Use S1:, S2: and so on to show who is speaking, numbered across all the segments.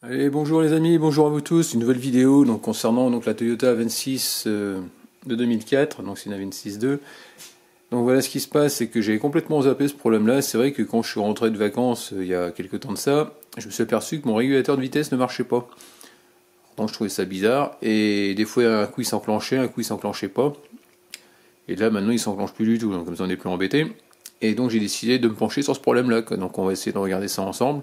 S1: Allez, bonjour les amis, bonjour à vous tous, une nouvelle vidéo donc, concernant donc, la Toyota Avensis de 2004, donc c'est une Avensis 2. Donc voilà ce qui se passe, c'est que j'ai complètement zappé ce problème-là. C'est vrai que quand je suis rentré de vacances il y a quelques temps de ça, je me suis aperçu que mon régulateur de vitesse ne marchait pas. Donc je trouvais ça bizarre, et des fois un coup il s'enclenchait, un coup il s'enclenchait pas. Et là maintenant il s'enclenche plus du tout, donc comme ça on n'est plus embêté. Et donc j'ai décidé de me pencher sur ce problème-là, donc on va essayer de regarder ça ensemble.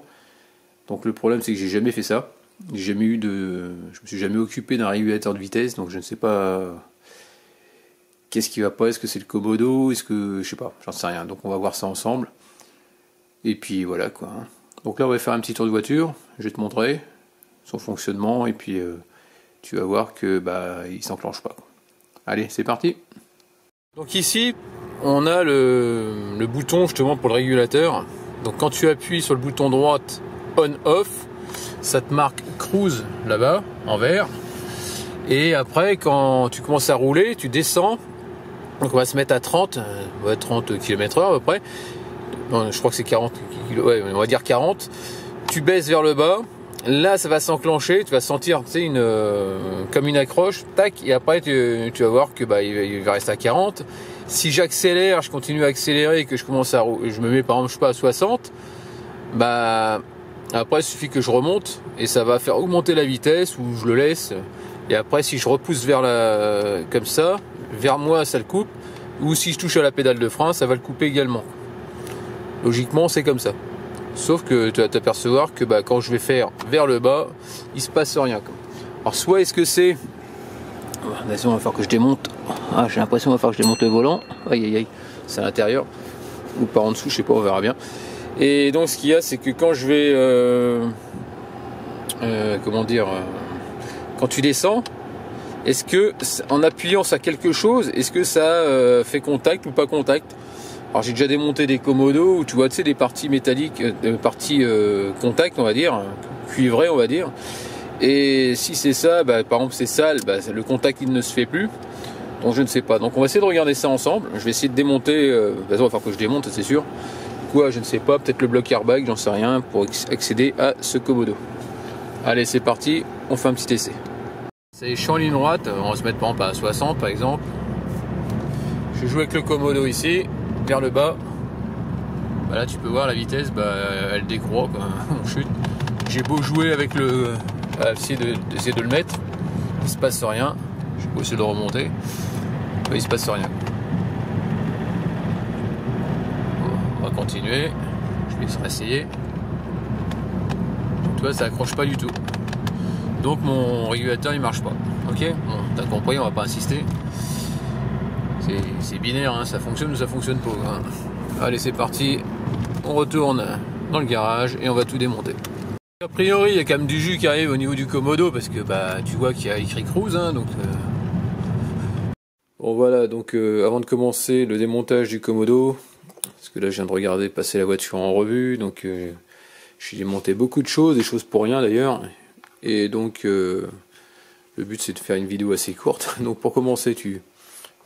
S1: Donc le problème c'est que j'ai jamais fait ça. Je me suis jamais occupé d'un régulateur de vitesse, donc je ne sais pas qu'est-ce qui va pas. Est-ce que c'est le Komodo, est-ce que je sais pas, j'en sais rien. Donc on va voir ça ensemble. Et puis voilà quoi. Donc là on va faire un petit tour de voiture. Je vais te montrer son fonctionnement et puis tu vas voir que il s'enclenche pas. Allez, c'est parti. Donc ici on a le bouton justement pour le régulateur. Donc quand tu appuies sur le bouton droite on-off, ça te marque cruise là-bas en vert, et après quand tu commences à rouler tu descends, donc on va se mettre à 30 km/h à peu près. Non, je crois que c'est 40 km, ouais, on va dire 40. Tu baisses vers le bas, là ça va s'enclencher, tu vas sentir comme une accroche, tac, et après tu vas voir que il va rester à 40. Si j'accélère, je continue à accélérer et que je commence à je me mets par exemple, je sais pas, à 60, après il suffit que je remonte et ça va faire augmenter la vitesse, ou je le laisse, et après si je repousse comme ça, vers moi ça le coupe, ou si je touche à la pédale de frein ça va le couper également. Logiquement c'est comme ça. Sauf que tu vas t'apercevoir que quand je vais faire vers le bas, il se passe rien. Alors soit est-ce que c'est... Attention, il va falloir que je démonte. Ah, j'ai l'impression qu'il va falloir que je démonte le volant. Aïe aïe aïe, c'est à l'intérieur. Ou par en dessous, je sais pas, on verra bien. Et donc ce qu'il y a, c'est que quand je vais... quand tu descends, est-ce que en appuyant sur quelque chose, est-ce que ça fait contact ou pas contact? Alors j'ai déjà démonté des Komodo où tu vois, des parties métalliques, parties contact, on va dire, cuivrées, on va dire. Et si c'est ça, par exemple c'est sale, le contact il ne se fait plus. Donc je ne sais pas. Donc on va essayer de regarder ça ensemble. Je vais essayer de démonter. Il va falloir que je démonte, c'est sûr. Quoi, je ne sais pas. Peut-être le bloc airbag, j'en sais rien, pour accéder à ce Komodo. Allez, c'est parti. On fait un petit essai. Ça y est, je suis en ligne droite. On va se mettre par exemple à 60 par exemple. Je joue avec le Komodo ici, vers le bas. Là tu peux voir la vitesse, elle décroît, on chute. J'ai beau jouer avec essayer de le mettre, il se passe rien. Je vais essayer de remonter, il se passe rien. Bon, on va continuer, je vais essayer. Tu vois, ça accroche pas du tout. Donc mon régulateur il marche pas. Ok, bon, t'as compris, on va pas insister. C'est binaire, hein, ça fonctionne ou ça fonctionne pas. Hein. Allez, c'est parti, on retourne dans le garage et on va tout démonter. A priori, il y a quand même du jus qui arrive au niveau du Komodo, parce que tu vois qu'il y a écrit cruise, hein, donc. Bon voilà, donc avant de commencer le démontage du Komodo, parce que là je viens de regarder passer la voiture en revue, donc j'ai démonté beaucoup de choses, des choses pour rien d'ailleurs, et donc le but c'est de faire une vidéo assez courte. Donc pour commencer, tu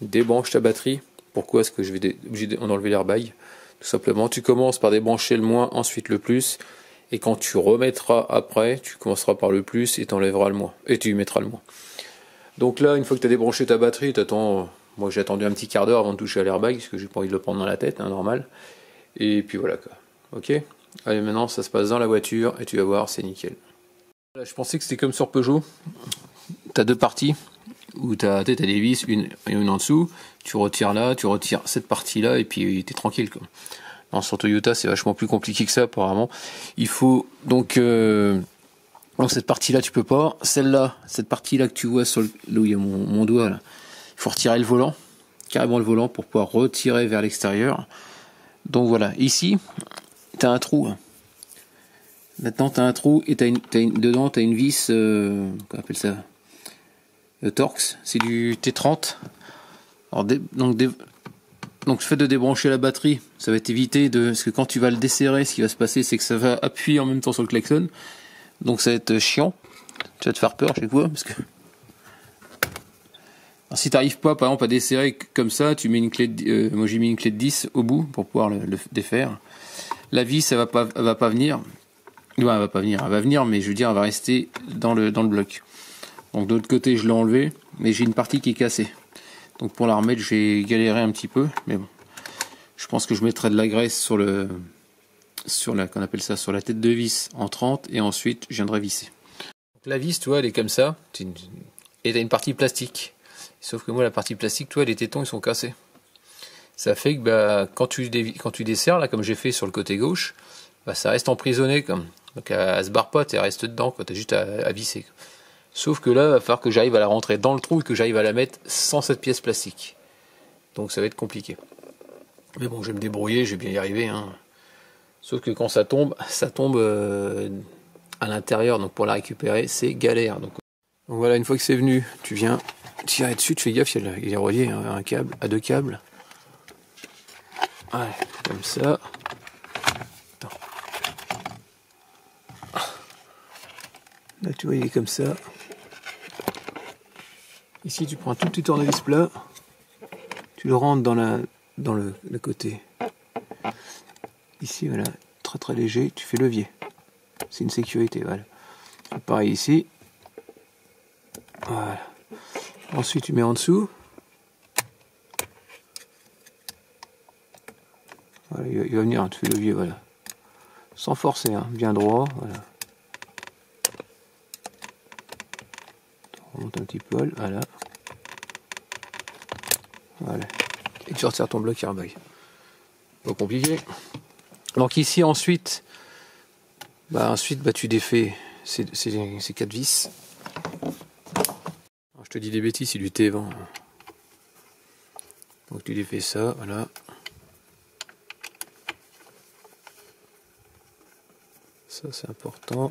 S1: débranches ta batterie. Pourquoi est-ce que je vais obligé d'enlever l'airbag? Tout simplement, tu commences par débrancher le moins, ensuite le plus, et quand tu remettras après, tu commenceras par le plus et t'enlèveras le moins, et tu mettras le moins. Donc là, une fois que tu as débranché ta batterie, t'attends. Moi j'ai attendu un petit quart d'heure avant de toucher à l'airbag, parce que j'ai pas envie de le prendre dans la tête, hein, normal. Et puis voilà quoi. Ok. Allez, maintenant ça se passe dans la voiture et tu vas voir, c'est nickel. Là, je pensais que c'était comme sur Peugeot. T'as deux parties où t'as des vis, une en dessous. Tu retires là, tu retires cette partie là, et puis t'es tranquille quoi. Non, sur Toyota c'est vachement plus compliqué que ça apparemment. Il faut donc cette partie là tu peux pas. Celle-là, cette partie là que tu vois là où il y a mon doigt là, il faut retirer le volant, carrément le volant, pour pouvoir retirer vers l'extérieur. Donc voilà, ici t'as un trou. Maintenant t'as un trou et dedans t'as une vis, qu'on appelle ça, Torx, c'est du T30. Alors donc le fait de débrancher la batterie, ça va t'éviter parce que quand tu vas le desserrer, ce qui va se passer, c'est que ça va appuyer en même temps sur le klaxon. Donc ça va être chiant. Tu vas te faire peur chaque fois, parce que... Alors, si tu n'arrives pas, par exemple, à desserrer comme ça, tu mets une clé moi j'ai mis une clé de 10 au bout pour pouvoir le défaire. La vis, elle va pas venir. elle va pas venir, elle va venir, mais je veux dire, elle va rester dans le bloc. Donc de l'autre côté, je l'ai enlevé, mais j'ai une partie qui est cassée. Donc pour la remettre, j'ai galéré un petit peu, mais bon. Je pense que je mettrai de la graisse sur qu'on appelle ça, sur la tête de vis en 30, et ensuite je viendrai visser. Donc la vis, tu vois, elle est comme ça, et t'as une partie plastique. Sauf que moi, la partie plastique, toi, les tétons, ils sont cassés. Ça fait que bah, quand tu desserres, là, comme j'ai fait sur le côté gauche, bah, ça reste emprisonné, comme. Donc elle se barre pas, elle reste dedans, quand t'as juste à visser. Sauf que là, il va falloir que j'arrive à la rentrer dans le trou et que j'arrive à la mettre sans cette pièce plastique. Donc ça va être compliqué. Mais bon, je vais me débrouiller, je vais bien y arriver. Hein. Sauf que quand ça tombe à l'intérieur, donc pour la récupérer, c'est galère. Donc voilà, une fois que c'est venu, tu viens tirer dessus, tu fais gaffe, il est relié à un câble, à 2 câbles. Ouais, comme ça. Attends. Là, tu vois, il est comme ça. Ici, tu prends un tout petit tournevis plat, tu le rentres dans le côté. Ici, voilà, très très léger, tu fais levier. C'est une sécurité, voilà. Pareil ici. Voilà. Ensuite, tu mets en dessous. Voilà, il va venir, tu fais levier, voilà. Sans forcer, hein, bien droit, voilà. On remonte un petit peu, voilà. Voilà. Et tu retires ton bloc airbag. Pas compliqué. Donc ici, ensuite, tu défais ces 4 vis. Alors, je te dis des bêtises, c'est du T20. Donc tu défais ça, voilà. Ça c'est important.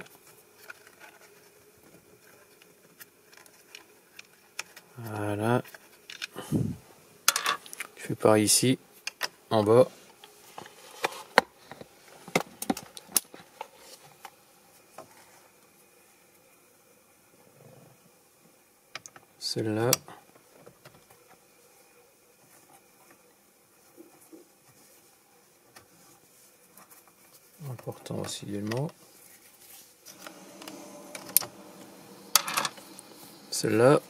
S1: Voilà. Tu fais pareil ici, en bas. Celle-là. Important aussi également. Celle-là.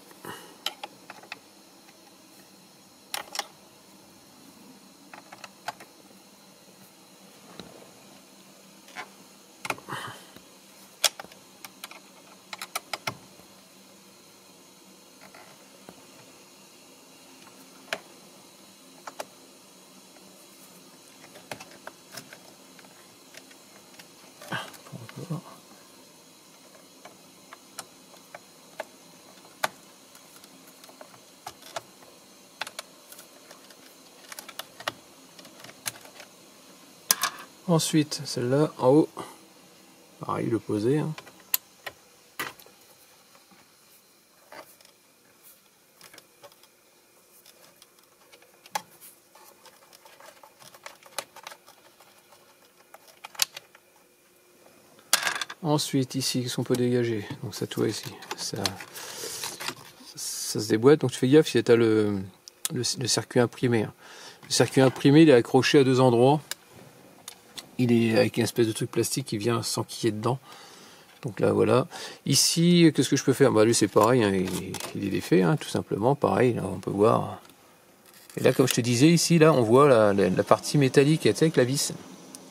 S1: Ensuite, celle-là, en haut, pareil, le poser. Hein. Ensuite, ici, qu'est-ce qu'on peut dégager? Donc ça, toi ici, ça se déboîte. Donc tu fais gaffe si tu as le circuit imprimé. Hein. Le circuit imprimé, il est accroché à 2 endroits. Il est avec une espèce de truc plastique qui vient s'enquiller dedans. Donc là, voilà. Ici, qu'est-ce que je peux faire? Bah lui, c'est pareil, hein, il est défait, hein, tout simplement. Pareil, là, on peut voir. Et là, comme je te disais, ici, là, on voit la partie métallique, tu sais, avec la vis.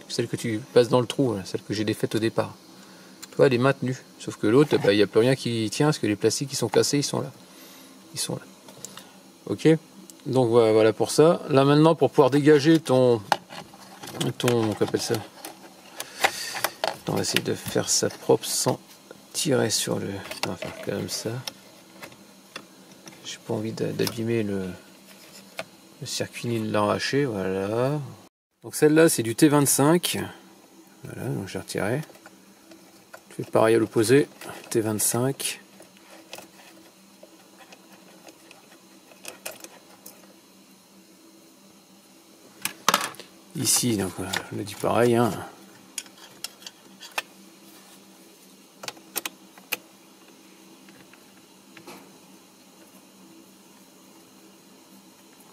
S1: Celle que tu passes dans le trou, là, celle que j'ai défaite au départ. Tu vois, elle est maintenue. Sauf que l'autre, bah, il n'y a plus rien qui tient, parce que les plastiques qui sont cassés, ils sont là. Ils sont là. Ok? Donc voilà pour ça. Là, maintenant, pour pouvoir dégager ton qu'on appelle ça. On va essayer de faire ça propre sans tirer sur le. On va faire comme ça. J'ai pas envie d'abîmer le circuit ni de l'arracher. Voilà. Donc celle-là c'est du T25. Voilà, donc j'ai retiré. Je fais pareil à l'opposé. T25. Ici, donc je le dis pareil. Hein.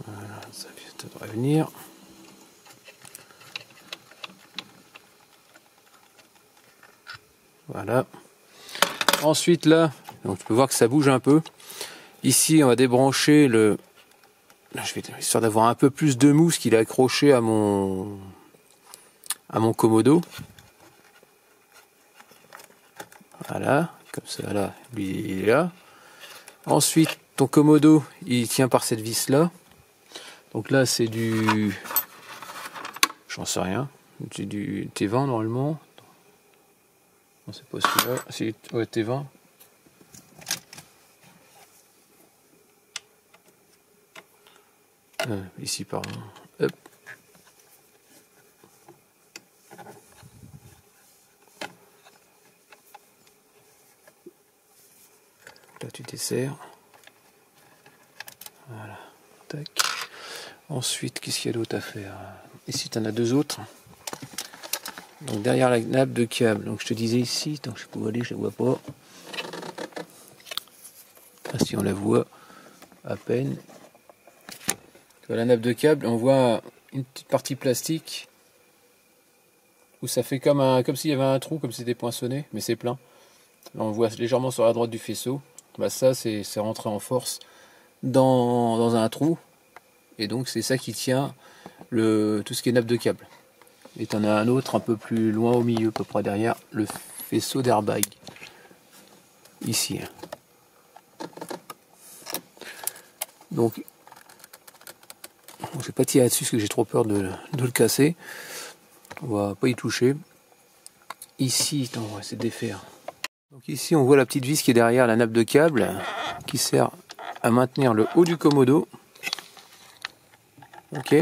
S1: Voilà, ça devrait venir. Voilà. Ensuite là, donc tu peux voir que ça bouge un peu. Ici on va débrancher le... Là, je vais histoire d'avoir un peu plus de mousse qu'il est accroché à mon Komodo. Voilà, comme ça là, lui il est là. Ensuite ton Komodo il tient par cette vis là. Donc là c'est du... J'en sais rien. C'est du T20 normalement. Non, c'est pas celui-là. C'est ouais, T20. Ici, pardon. Hop. Là, tu desserres. Voilà. Tac. Ensuite, qu'est-ce qu'il y a d'autre à faire? Ici, tu en as deux autres. Donc derrière la nappe de câble, donc je te disais ici, donc je peux où aller, je la vois pas. Ah, si on la voit à peine. La nappe de câble, on voit une petite partie plastique où ça fait comme s'il y avait un trou, comme si c'était poinçonné, mais c'est plein. Là, on voit légèrement sur la droite du faisceau. Bah ça c'est rentré en force dans un trou, et donc c'est ça qui tient tout ce qui est nappe de câble. Et tu en as un autre un peu plus loin au milieu, à peu près derrière le faisceau d'airbag. Ici. Donc, je ne vais pas tirer là-dessus parce que j'ai trop peur de le casser. On va pas y toucher. Ici, on va essayer de défaire. Donc ici, on voit la petite vis qui est derrière la nappe de câble, qui sert à maintenir le haut du Komodo. Ok.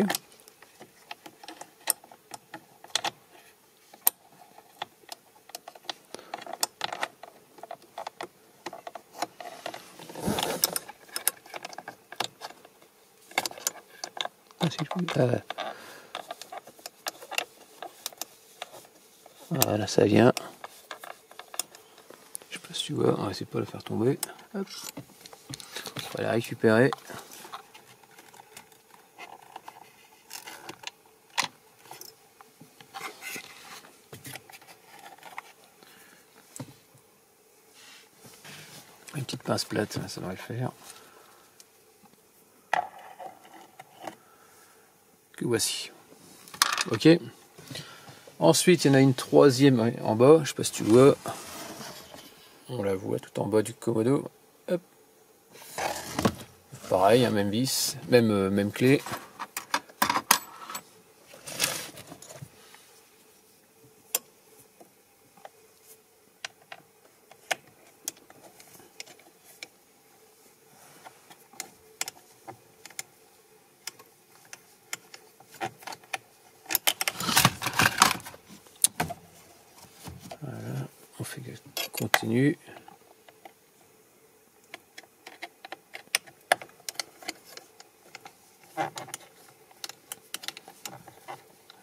S1: Voilà, ça vient. Je sais pas si tu vois, on va essayer de pas le faire tomber. Hop. On va la récupérer. Une petite pince plate, ça devrait le faire. Que voici. Ok. Ensuite, il y en a une troisième en bas. Je sais pas si tu vois. On la voit tout en bas du Komodo. Hop. Pareil, hein, même vis, même clé. Voilà, on fait continue.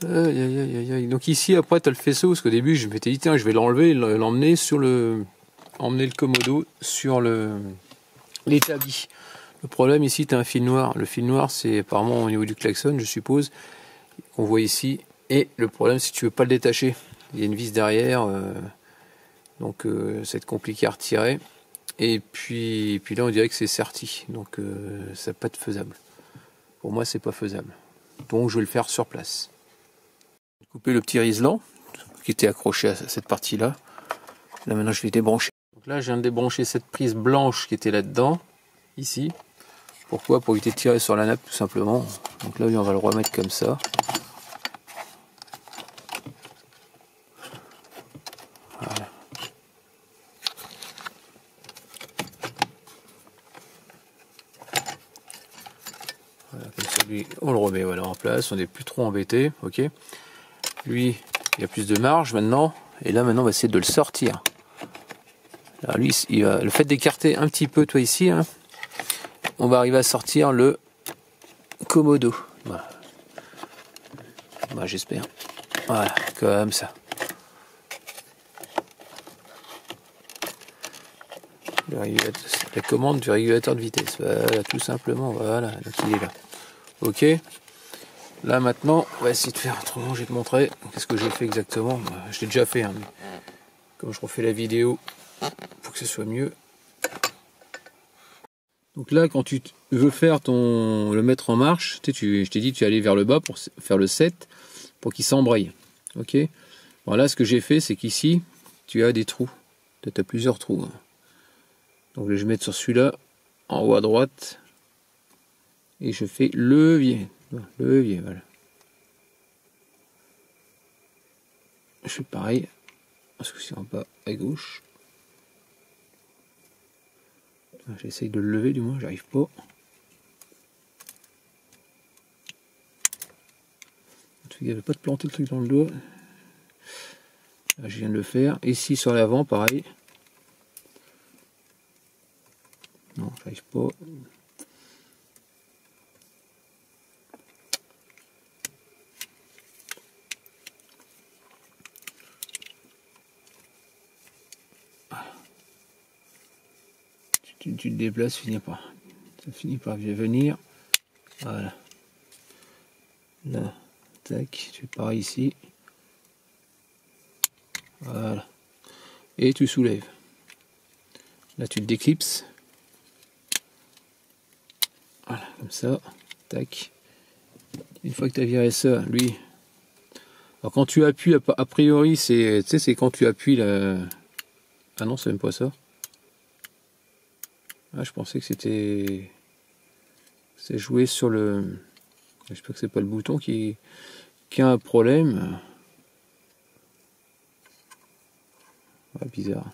S1: Aïe, aïe, aïe, aïe. Donc ici après tu as le faisceau, parce qu'au début je m'étais dit tiens je vais l'enlever, l'emmener sur emmener le Komodo sur l'établi. Le problème ici tu as un fil noir. Le fil noir c'est apparemment au niveau du klaxon je suppose, qu'on voit ici. Et le problème c'est que tu veux pas le détacher. Il y a une vis derrière, donc ça va être compliqué à retirer. Et puis là on dirait que c'est serti, donc ça va pas être faisable. Pour moi c'est pas faisable. Donc je vais le faire sur place. Couper le petit riselant qui était accroché à cette partie là. Là maintenant je vais débrancher. Donc là je viens de débrancher cette prise blanche qui était là dedans, ici. Pourquoi? Pour éviter de tirer sur la nappe tout simplement. Donc là on va le remettre comme ça. Voilà. Voilà, comme ça lui on le remet voilà en place, on n'est plus trop embêté, ok. Lui, il y a plus de marge maintenant. Et là, maintenant, on va essayer de le sortir. Alors lui, le fait d'écarter un petit peu, toi, ici, hein, on va arriver à sortir le Komodo. Voilà. Bah, j'espère. Voilà, comme ça. La commande du régulateur de vitesse. Voilà, tout simplement. Voilà, donc il est là. Ok. Là maintenant, on va essayer de faire autrement, je vais te montrer qu'est-ce que j'ai fait exactement. Je l'ai déjà fait, hein, comme je refais la vidéo pour que ce soit mieux. Donc là, quand tu veux faire le mettre en marche, je t'ai dit tu allais vers le bas pour faire le 7 pour qu'il s'embraye. Ok. Voilà, ce que j'ai fait, c'est qu'ici tu as des trous. Tu as plusieurs trous. Donc je vais mettre sur celui-là en haut à droite et je fais levier. Levier, voilà. Je fais pareil. Parce que c'est en bas à gauche. J'essaye de le lever, du moins, j'arrive pas. Il ne va pas te planter le truc dans le doigt. Là, je viens de le faire. Ici sur l'avant, pareil. Non, j'arrive pas. Tu te déplaces, ça finit par venir. Voilà. Là, tac, tu fais pareil ici. Voilà. Et tu soulèves. Là, tu le déclipses. Voilà, comme ça. Tac. Une fois que tu as viré ça, lui. Alors, quand tu appuies, a priori, c'est quand tu appuies la. Ah non, c'est même pas ça. Ah, je pensais que c'était. C'est joué sur le. J'espère que c'est pas le bouton qui a un problème. Ah, bizarre.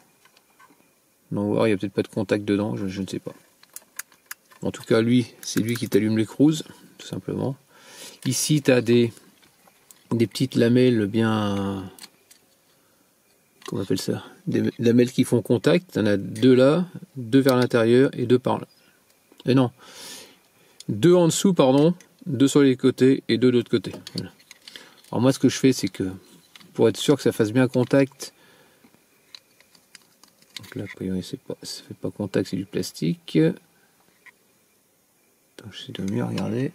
S1: Non, il n'y a peut-être pas de contact dedans, je ne sais pas. En tout cas, lui, c'est lui qui t'allume les cruises, tout simplement. Ici, tu as des petites lamelles bien... Comment on appelle ça? Des lamelles qui font contact. Tu en as deux là, deux vers l'intérieur et deux par là. Et non. Deux en dessous, pardon. Deux sur les côtés et deux de l'autre côté. Voilà. Alors moi, ce que je fais, c'est que pour être sûr que ça fasse bien contact... Donc là, a priori, ça fait pas contact, c'est du plastique. Attends, j'essaie de mieux regarder.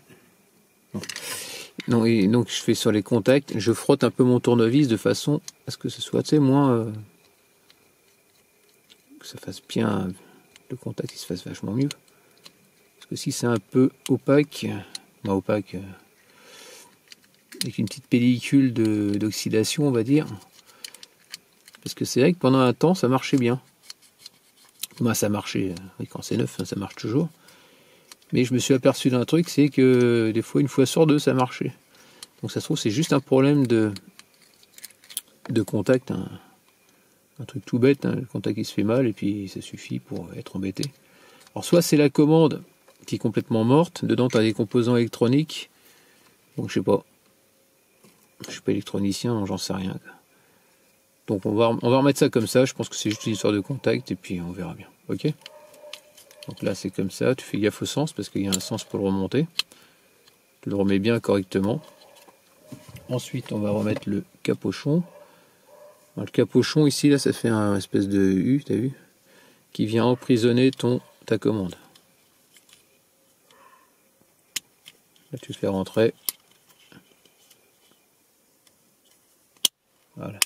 S1: Non, et donc je fais sur les contacts, je frotte un peu mon tournevis de façon à ce que ce soit, tu sais, moins... que ça fasse bien... Le contact, il se fasse vachement mieux. Parce que si c'est un peu opaque... opaque... avec une petite pellicule d'oxydation, on va dire. Parce que c'est vrai que pendant un temps, ça marchait bien. Moi, ça marchait, oui, quand c'est neuf, ça marche toujours. Mais je me suis aperçu d'un truc, c'est que des fois, une fois sur deux, ça marchait. Donc ça se trouve, c'est juste un problème de contact. Un truc tout bête, le contact qui se fait mal, et puis ça suffit pour être embêté. Alors soit c'est la commande qui est complètement morte, dedans tu as des composants électroniques. Donc je sais pas. Je suis pas électronicien, donc j'en sais rien. Donc on va remettre ça comme ça, je pense que c'est juste une histoire de contact, et puis on verra bien. Ok? Donc là c'est comme ça, tu fais gaffe au sens, parce qu'il y a un sens pour le remonter. Tu le remets bien correctement. Ensuite on va remettre le capochon. Alors, le capochon ici, là ça fait un espèce de U, t'as vu? Qui vient emprisonner ta commande. Là tu le fais rentrer. Voilà.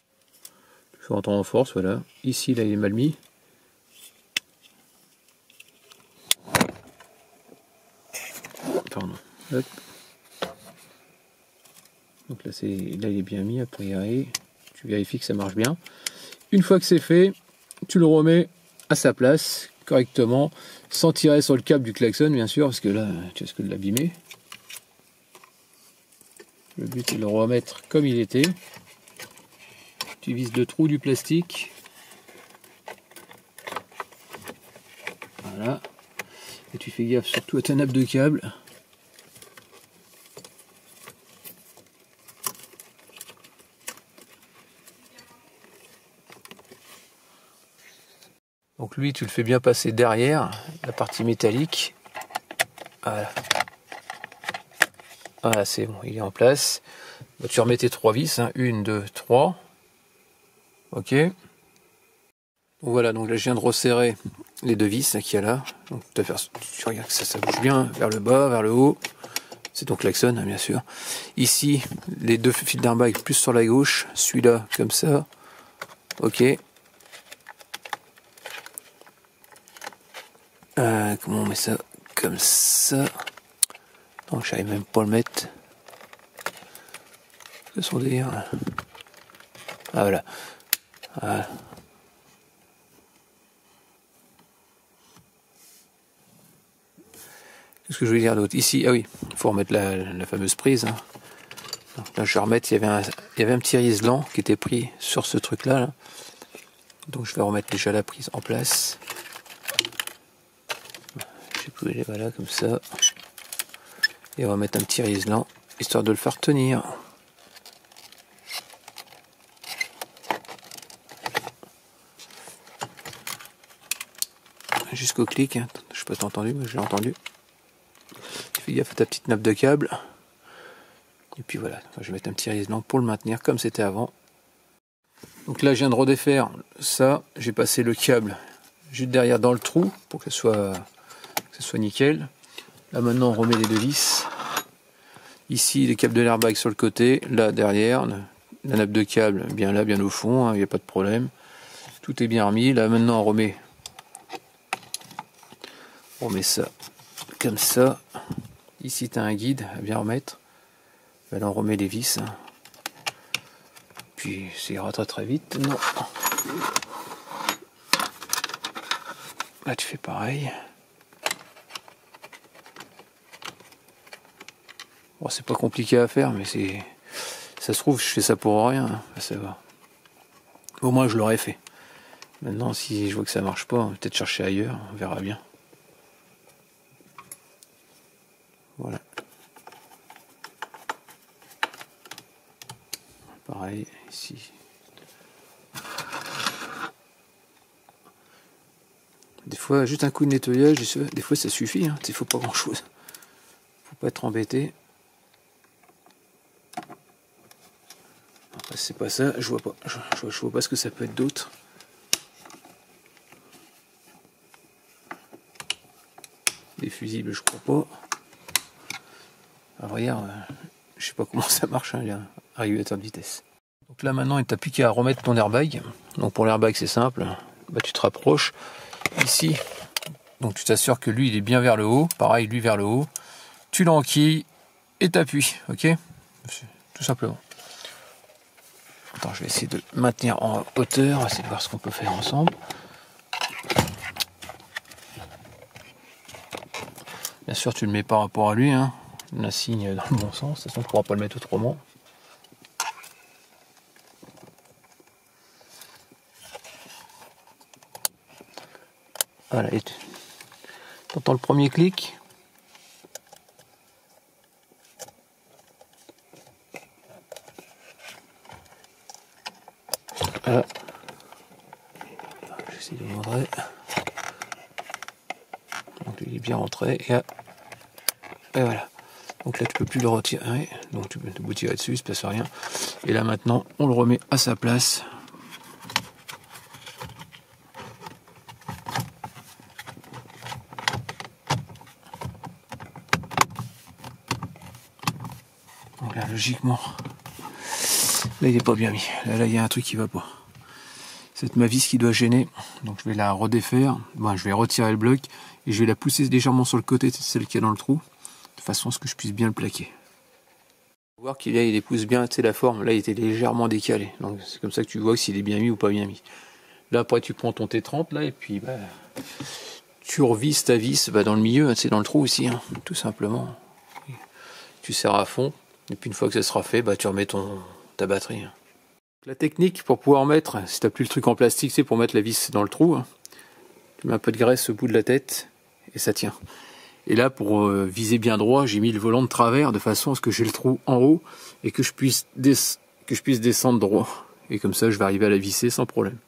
S1: Je fais rentrer en force, voilà. Ici, là, il est mal mis. Pardon. Hop. Donc là, il est bien mis, a priori. Tu vérifies que ça marche bien. Une fois que c'est fait, tu le remets à sa place, correctement, sans tirer sur le câble du klaxon, bien sûr, parce que là, tu risques de l'abîmer. Le but est de le remettre comme il était. Tu vises le trou du plastique. Voilà. Et tu fais gaffe surtout à ta nappe de câble. Donc lui, tu le fais bien passer derrière, la partie métallique. Voilà. Voilà, c'est bon, il est en place. Tu remets tes 3 vis, hein. 1, 2, 3. Ok. Voilà, donc là je viens de resserrer les 2 vis qu'il y a là. Donc tu regardes que ça bouge bien vers le bas, vers le haut. C'est ton klaxon, hein, bien sûr. Ici, les 2 fils d'airbag plus sur la gauche. Celui-là, comme ça. Ok. Comment on met ça? Comme ça. Non, je savais même pas le mettre. Que son délire. Ah voilà. Voilà. Qu'est-ce que je voulais dire d'autre? Ici, ah oui, il faut remettre la fameuse prise. Hein. Donc là, je vais remettre, il y avait un petit isolant qui était pris sur ce truc-là. Là. Donc je vais remettre déjà la prise en place. Je vais voilà, comme ça. Et on va mettre un petit isolant, histoire de le faire tenir. Jusqu'au clic, hein. Je sais pas si t'as entendu, mais je l'ai entendu. Fais gaffe à ta petite nappe de câble. Et puis voilà, je vais mettre un petit isolant pour le maintenir comme c'était avant. Donc là je viens de redéfaire ça, j'ai passé le câble juste derrière dans le trou pour que ce soit nickel. Là maintenant on remet les deux vis. Ici les câbles de l'airbag sur le côté, là derrière, la nappe de câble bien là, bien au fond, il n'y a pas de problème. Tout est bien remis, là maintenant on remet ça comme ça. Ici tu as un guide à bien remettre. Là on remet les vis. Puis ça ira très vite. Non. Là tu fais pareil. Bon, c'est pas compliqué à faire, mais c'est. Ça se trouve, je fais ça pour rien. Ça va. Au moins je l'aurais fait. Maintenant si je vois que ça marche pas, on va peut-être chercher ailleurs, on verra bien. Voilà. Pareil ici. Des fois, juste un coup de nettoyage, des fois ça suffit. Hein. Il faut pas grand chose. Faut pas être embêté. Après, c'est pas ça. Je vois pas. Je vois pas ce que ça peut être d'autre. Des fusibles, je crois pas. Alors, regarde, je sais pas comment ça marche. Hein, il y a un régulateur de vitesse. Donc là maintenant, il t'a plus qu'à remettre ton airbag. Donc pour l'airbag, c'est simple. Bah, tu te rapproches. Ici, donc tu t'assures que lui, il est bien vers le haut. Pareil, lui vers le haut. Tu l'enquilles et t'appuies. Ok? Tout simplement. Attends, je vais essayer de maintenir en hauteur. On va essayer de voir ce qu'on peut faire ensemble. Bien sûr, tu le mets par rapport à lui. Hein. On assigne dans le bon sens. De toute façon, on ne pourra pas le mettre autrement. Voilà, et tu entends le premier clic. Voilà. J'essaie de montrer. Donc il est bien rentré. Et voilà. Donc là tu peux plus le retirer. Donc tu peux te tirer dessus, il se passe rien. Et là maintenant on le remet à sa place. Donc là logiquement. Là il n'est pas bien mis. Là il y a un truc qui va pas. C'est ma vis qui doit gêner. Donc je vais la redéfaire. Bon, je vais retirer le bloc et je vais la pousser légèrement sur le côté, c'est celle qui est dans le trou, de façon à ce que je puisse bien le plaquer. Faut voir qu'il épouse bien, tu sais, la forme. Là il était légèrement décalé. Donc c'est comme ça que tu vois s'il est bien mis ou pas bien mis. Là après tu prends ton T30 là et puis bah, tu revisses ta vis dans le milieu, c'est dans le trou aussi, hein, tout simplement. Tu serres à fond et puis une fois que ça sera fait, bah, tu remets ta batterie. La technique pour pouvoir mettre, si tu n'as plus le truc en plastique, c'est pour mettre la vis dans le trou. Hein. Tu mets un peu de graisse au bout de la tête et ça tient. Et là, pour viser bien droit, j'ai mis le volant de travers de façon à ce que j'ai le trou en haut et que je puisse descendre droit. Et comme ça, je vais arriver à la visser sans problème.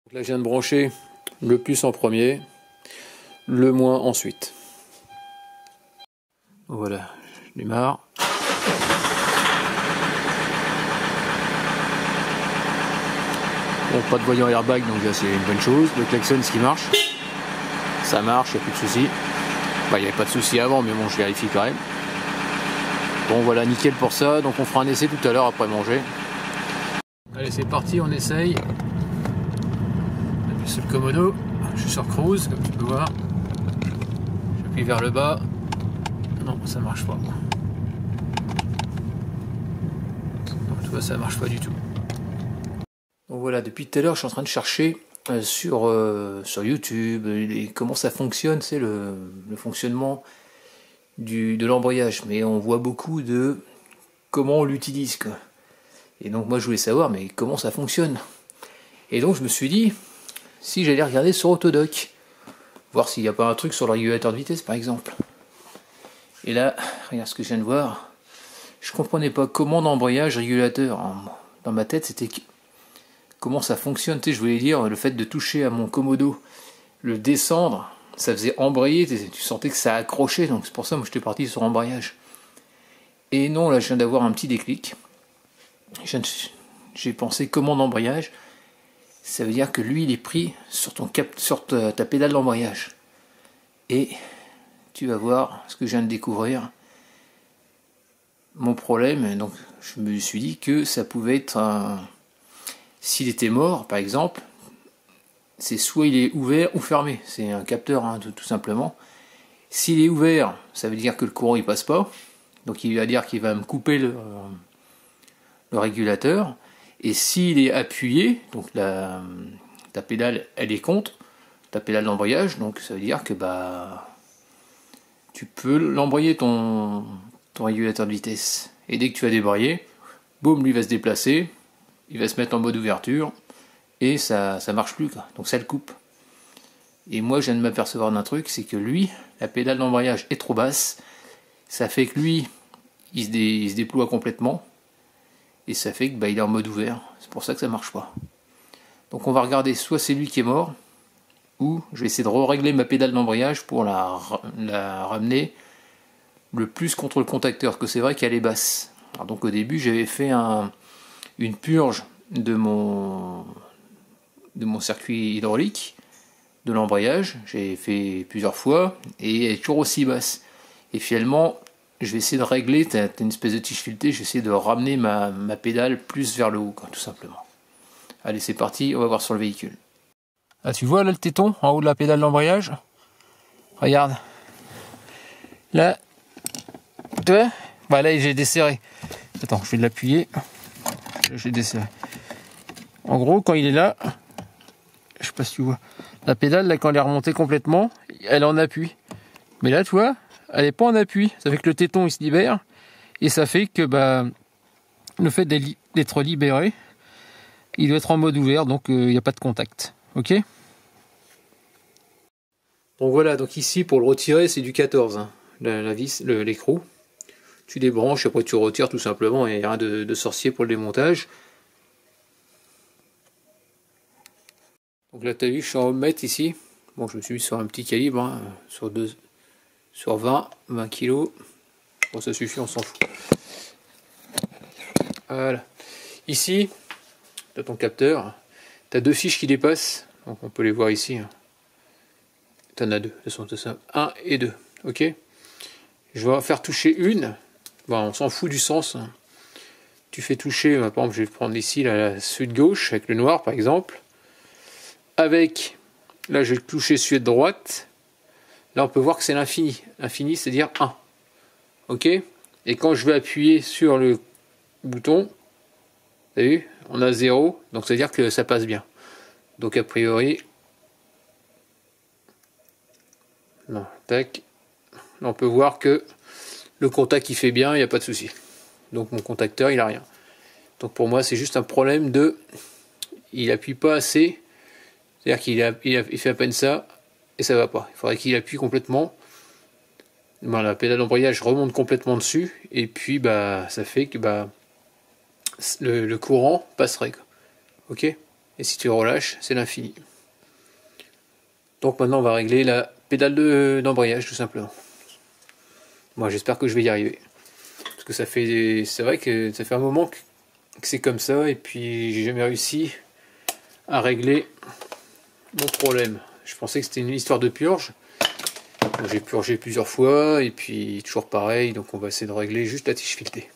S1: Donc là, je viens de brancher le plus en premier, le moins ensuite. Voilà, je démarre. Bon, pas de voyant airbag, donc là c'est une bonne chose. Le klaxon, ce qui marche, ça marche, il n'y a plus de soucis. Bah, il n'y avait pas de soucis avant, mais bon, je vérifie quand même. Bon, voilà, nickel pour ça. Donc on fera un essai tout à l'heure après manger. Allez, c'est parti, on essaye. Appuie sur le commodo. je suis sur cruise, comme tu peux voir. J'appuie vers le bas. Non, ça marche pas. Non, tu vois, ça marche pas du tout. Donc voilà, depuis tout à l'heure, je suis en train de chercher sur YouTube comment ça fonctionne, c'est le fonctionnement de l'embrayage. Mais on voit beaucoup de comment on l'utilise, quoi. Et donc moi je voulais savoir mais comment ça fonctionne. Et donc je me suis dit, si j'allais regarder sur Autodoc, voir s'il n'y a pas un truc sur le régulateur de vitesse par exemple. Et là, regarde ce que je viens de voir. Je comprenais pas comment d'embrayage régulateur. Dans ma tête c'était comment ça fonctionne. Tu sais, je voulais dire le fait de toucher à mon Komodo, le descendre, ça faisait embrayer, tu sentais que ça accrochait, donc c'est pour ça que j'étais parti sur embrayage. Et non, là je viens d'avoir un petit déclic. J'ai pensé commande d'embrayage, ça veut dire que lui il est pris sur ta pédale d'embrayage. Et tu vas voir ce que je viens de découvrir. Mon problème, donc je me suis dit que ça pouvait être s'il était mort par exemple, c'est soit il est ouvert ou fermé, c'est un capteur hein, tout simplement. S'il est ouvert, ça veut dire que le courant il passe pas, donc il va dire qu'il va me couper le régulateur. Et s'il est appuyé, donc ta pédale elle est contre, ta pédale d'embrayage, donc ça veut dire que tu peux l'embrayer ton régulateur de vitesse. Et dès que tu vas débrayer, boum, lui va se déplacer, il va se mettre en mode ouverture, et ça marche plus, quoi. Donc ça le coupe. Et moi je viens de m'apercevoir d'un truc, c'est que lui, la pédale d'embrayage est trop basse, ça fait que lui, il se déploie complètement, et ça fait que il est en mode ouvert. C'est pour ça que ça marche pas. Donc on va regarder, soit c'est lui qui est mort, ou je vais essayer de régler ma pédale d'embrayage pour la ramener le plus contre le contacteur, que c'est vrai qu'elle est basse. Alors donc au début j'avais fait une purge de mon circuit hydraulique, de l'embrayage, j'ai fait plusieurs fois, et elle est toujours aussi basse. Et finalement, je vais essayer de régler, t'as une espèce de tige filetée, je vais essayer de ramener ma pédale plus vers le haut, quoi, tout simplement. Allez, c'est parti, on va voir sur le véhicule. Ah, tu vois là le téton en haut de la pédale d'embrayage? Regarde. Là, tu vois? Là j'ai desserré. Attends, je vais l'appuyer. J'ai desserré. En gros, quand il est là, je sais pas si tu vois, la pédale là, quand elle est remontée complètement, elle est en appui. Mais là, tu vois, elle n'est pas en appui. Ça fait que le téton il se libère, et ça fait que le fait d'être libéré, il doit être en mode ouvert, donc il n'y a pas de contact. Ok? Donc voilà, donc ici pour le retirer c'est du 14, hein, la vis, l'écrou. Tu débranches, après tu retires tout simplement, il n'y a rien de sorcier pour le démontage. Donc là tu as vu, je suis en ohm-mètre ici. Bon, je me suis mis sur un petit calibre, hein, sur 20 kg. Bon, ça suffit, on s'en fout. Voilà. Ici, tu as ton capteur. Tu as deux fiches qui dépassent. Donc on peut les voir ici. Tu en as deux. De toute façon, c'est ça. 1 et 2. Ok. Je vais en faire toucher une. Bon, on s'en fout du sens. Tu fais toucher, par exemple, je vais prendre ici celui de gauche, avec le noir par exemple. Avec, là je vais toucher celui de droite. Là on peut voir que c'est l'infini. L'infini c'est-à-dire 1. Ok. Et quand je vais appuyer sur le bouton, vous avez vu, on a 0. Donc c'est-à-dire que ça passe bien. Donc a priori, non, tac. Là on peut voir que le contact il fait bien, il n'y a pas de souci. Donc mon contacteur il a rien. Donc pour moi c'est juste un problème de, il appuie pas assez. C'est-à-dire qu'il fait à peine ça, et ça va pas. Il faudrait qu'il appuie complètement. La pédale d'embrayage remonte complètement dessus, et puis ça fait que le courant passerait. Ok? Et si tu relâches, c'est l'infini. Donc maintenant on va régler la pédale d'embrayage tout simplement. Moi j'espère que je vais y arriver. Parce que c'est vrai que ça fait un moment que c'est comme ça, et puis j'ai jamais réussi à régler mon problème. Je pensais que c'était une histoire de purge. J'ai purgé plusieurs fois et puis toujours pareil, donc on va essayer de régler juste la tige filetée.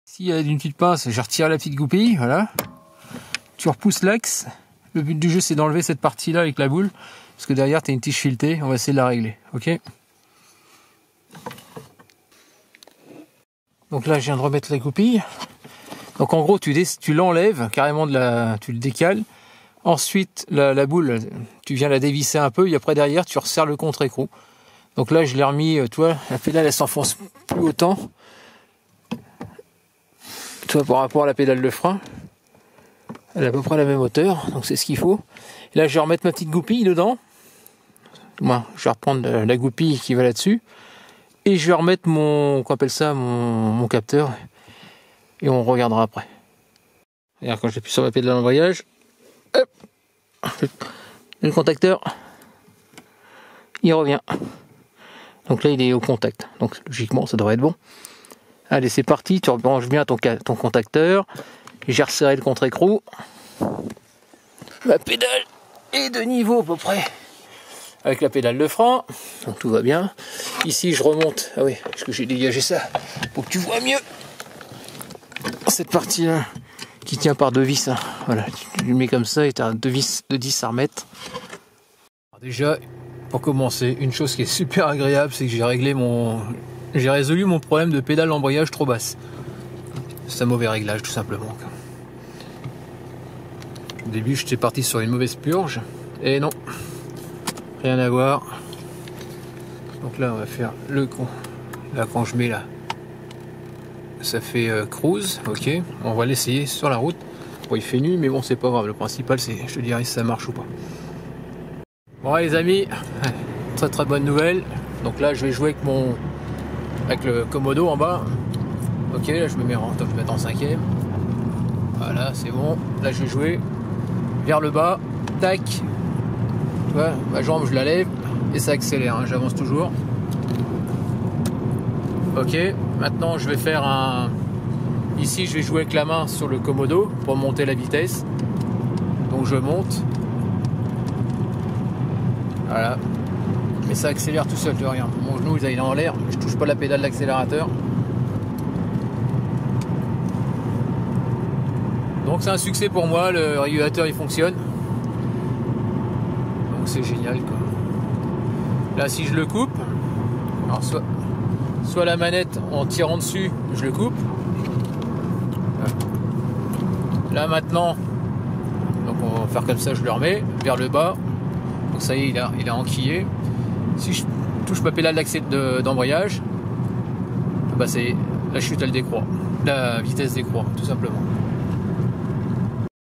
S1: S'il y a une petite pince, je retire la petite goupille, voilà. Tu repousses l'axe. Le but du jeu c'est d'enlever cette partie là avec la boule. parce que derrière tu as une tige filetée, on va essayer de la régler, ok. Donc là je viens de remettre la goupille. Donc en gros tu l'enlèves carrément tu le décales. Ensuite la boule, tu viens la dévisser un peu et après derrière tu resserres le contre-écrou. Donc là je l'ai remis, tu vois, la pédale elle s'enfonce plus autant. Tu vois, par rapport à la pédale de frein. Elle a à peu près la même hauteur, donc c'est ce qu'il faut. Et là je vais remettre ma petite goupille dedans. Moi, je vais reprendre la goupille qui va là-dessus. Et je vais remettre mon capteur. Et on regardera après. Regarde, quand j'appuie sur la pédale d'embrayage, hop, le contacteur, il revient. Donc là, il est au contact. Donc logiquement, ça devrait être bon. Allez, c'est parti. Tu rebranches bien ton contacteur. J'ai resserré le contre-écrou. Ma pédale est de niveau à peu près avec la pédale de frein. Donc tout va bien. Ici, je remonte. Ah oui, parce que j'ai dégagé ça pour que tu vois mieux. Cette partie-là qui tient par deux vis. Hein. Voilà, tu le mets comme ça et tu as deux vis de 10 à remettre. Alors déjà, pour commencer, une chose qui est super agréable, c'est que j'ai résolu mon problème de pédale d'embrayage trop basse. C'est un mauvais réglage tout simplement. Au début j'étais parti sur une mauvaise purge et non, rien à voir. Donc là on va faire le con. Là quand je mets là, ça fait cruise, ok. On va l'essayer sur la route. Bon il fait nuit mais bon c'est pas grave, le principal c'est, je te dirais si ça marche ou pas. Bon les amis, très très bonne nouvelle. Donc là je vais jouer avec le Komodo en bas. Ok, là je me mets en 5ème. Voilà, c'est bon. Là je vais jouer vers le bas. Tac. Tu vois, ma jambe je la lève et ça accélère. Hein, j'avance toujours. Ok, maintenant je vais faire Ici je vais jouer avec la main sur le Komodo pour monter la vitesse. Donc je monte. Voilà. Mais ça accélère tout seul, tu vois, regarde. Mon genou il est en l'air, je touche pas la pédale d'accélérateur. Donc c'est un succès pour moi, le régulateur il fonctionne. Donc c'est génial quoi. Là si je le coupe, alors soit la manette en tirant dessus, je le coupe. Là maintenant, donc on va faire comme ça, je le remets vers le bas. Donc ça y est, il a enquillé. Si je touche ma pédale d'embrayage, bah c'est la chute elle décroît, la vitesse décroît tout simplement.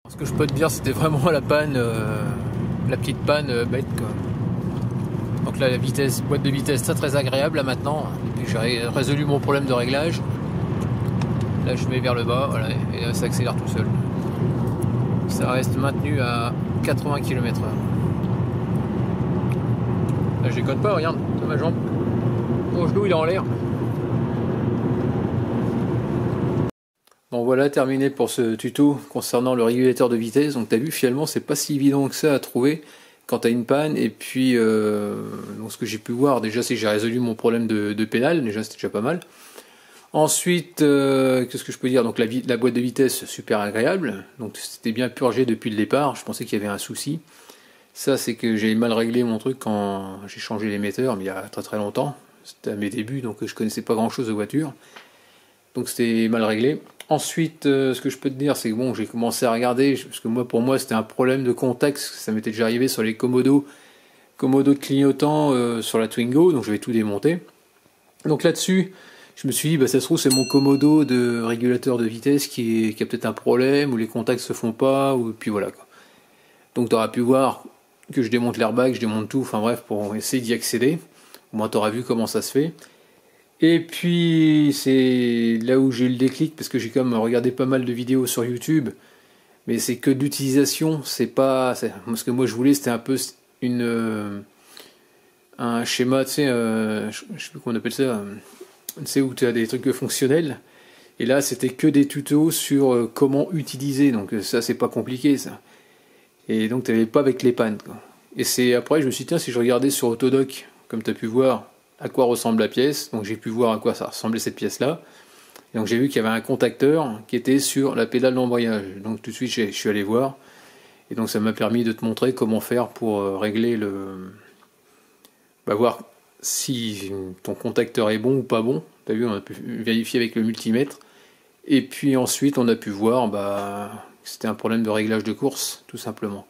S1: Ce que je peux te dire, c'était vraiment la panne, la petite panne bête quoi. Donc là la boîte de vitesse très agréable là maintenant. Et puis j'ai résolu mon problème de réglage. Là je mets vers le bas, voilà, et là, ça accélère tout seul. Ça reste maintenu à 80 km/h. Là je déconne pas, regarde, sur ma jambe. Mon genou il est en l'air. Bon voilà, terminé pour ce tuto concernant le régulateur de vitesse. Donc tu as vu, finalement c'est pas si évident que ça à trouver quand tu as une panne. Et puis donc, ce que j'ai pu voir déjà, c'est que j'ai résolu mon problème de pédale, déjà c'était déjà pas mal. Ensuite, qu'est-ce que je peux dire? Donc la boîte de vitesse super agréable, donc c'était bien purgé depuis le départ. Je pensais qu'il y avait un souci. Ça c'est que j'ai mal réglé mon truc quand j'ai changé l'émetteur, mais il y a très très longtemps. C'était à mes débuts, donc je connaissais pas grand chose de voiture. Donc c'était mal réglé. Ensuite, ce que je peux te dire, c'est que bon, j'ai commencé à regarder, parce que pour moi c'était un problème de contact, ça m'était déjà arrivé sur les Komodo de clignotant sur la Twingo, donc je vais tout démonter. Donc là-dessus, je me suis dit, bah, ça se trouve c'est mon Komodo de régulateur de vitesse qui a peut-être un problème, ou les contacts se font pas, ou puis voilà quoi. Donc tu auras pu voir que je démonte l'airbag, je démonte tout, enfin bref, pour essayer d'y accéder. Au moins tu auras vu comment ça se fait. Et puis c'est là où j'ai eu le déclic, parce que j'ai quand même regardé pas mal de vidéos sur YouTube, mais c'est que d'utilisation, c'est pas... Ce que moi je voulais, c'était un peu un schéma, tu sais, je sais plus comment on appelle ça, tu sais, où tu as des trucs fonctionnels, et là c'était que des tutos sur comment utiliser, donc ça c'est pas compliqué ça. Et donc tu n'avais pas avec les pannes, quoi. Et c'est après je me suis dit, tiens, si je regardais sur Autodoc, comme tu as pu voir, à quoi ressemble la pièce, donc j'ai pu voir à quoi ça ressemblait cette pièce là, et donc j'ai vu qu'il y avait un contacteur qui était sur la pédale d'embrayage, donc tout de suite je suis allé voir, Et donc ça m'a permis de te montrer comment faire pour régler voir si ton contacteur est bon ou pas bon. T'as vu, on a pu vérifier avec le multimètre. Et puis ensuite on a pu voir que c'était un problème de réglage de course, tout simplement.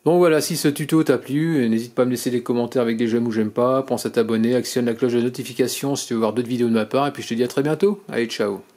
S1: Donc voilà, si ce tuto t'a plu, n'hésite pas à me laisser des commentaires avec des j'aime ou j'aime pas, pense à t'abonner, actionne la cloche de notification si tu veux voir d'autres vidéos de ma part, et puis je te dis à très bientôt. Allez, ciao.